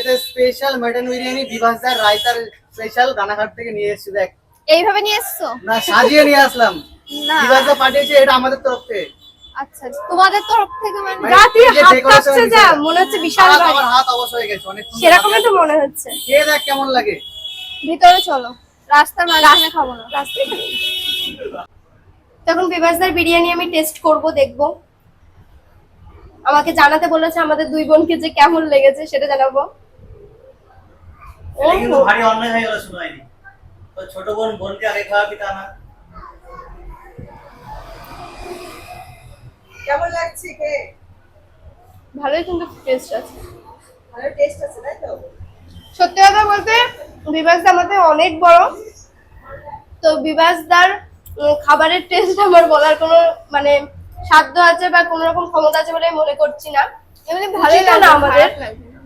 এটা special mutton biryani বিভাসদার রায়তার স্পেশাল রানাঘাট থেকে নিয়ে এসেছি দেখ। এইভাবে নিয়ে এসছো? না সাজিয়ে নিয়ে আসলাম, না বিভাসদা পাঠিয়েছে, এটা আমাদের তরফ থেকে। আচ্ছা তোমাদের তরফ থেকে মানে মানে গা দিয়ে এই যে হাত decoration কাঁপছে যা, বিষয়টা। মনে হচ্ছে বিশাল হাত, ভারী। আমার হাত অবশ হয়ে গেছে অনেক। সেরকমই তো মনে হচ্ছে। খেয়ে দেখ কেমন লাগে। ভিতরে চলো, রাস্তার মাঝখানে খাবো না। রাস্তায় খাবি? তখন বিভাসদার বিরিয়ানি আমি টেস্ট করব, দেখবো। আমাকে জানাতে বলেছে আমাদের দুই বোনকে যে কেমন লেগেছে সেটা জানাবো। এটা কিন্তু ভারী অন্যায় হয়ে গেল শুনাইনি। তো ছোট বোন বোনকে আগে খাওয়াবি তা না। কেমন লাগছে কে? ভালোই কিন্তু টেস্ট আছে। ভালো টেস্ট আছে তাই তো? সত্যি কথা বলতে বিভাসদা আমাদের অনেক বড়, তো বিভাসদার খাবারের টেস্ট আমার বলার কোনো মানে সাধ্য আছে বা কোনো রকম ক্ষমতা আছে বলে আমি মনে করছি না। এমনি ভালোই উচিত লাগে না আমাদের। খারাপ লাগবে না।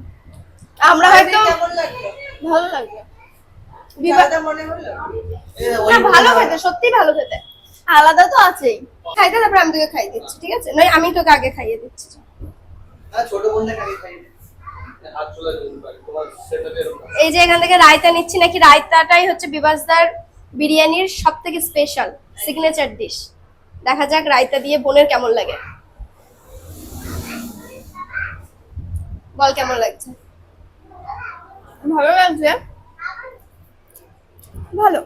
আমরা হয়তো কেমন লাগলো? ভালো লাগে। আলাদা মনে হলো? না, ভালো খেতে, সত্যি ভালো খেতে। আলাদা তো আছেই। খাইতে, তারপর আমি তোকে খাইয়ে দিচ্ছি, ঠিক আছে? নয় আমি তোকে আগে খাইয়ে দিচ্ছি। ছোট বোনকে আগে খাইয়ে দে। হাত চলে যেতে পারে তোমার সেটাতে এরকম। এই যে এখান থেকে রায়তা নিচ্ছি, নাকি রায়তাটাই হচ্ছে বিভাসদার বিরিয়ানির সব থেকে স্পেশাল সিগনেচার ডিশ। দেখা যাক রায়তা দিয়ে বোনের কেমন লাগে। বল কেমন লাগছে? ভালো লাগছে। ভালো।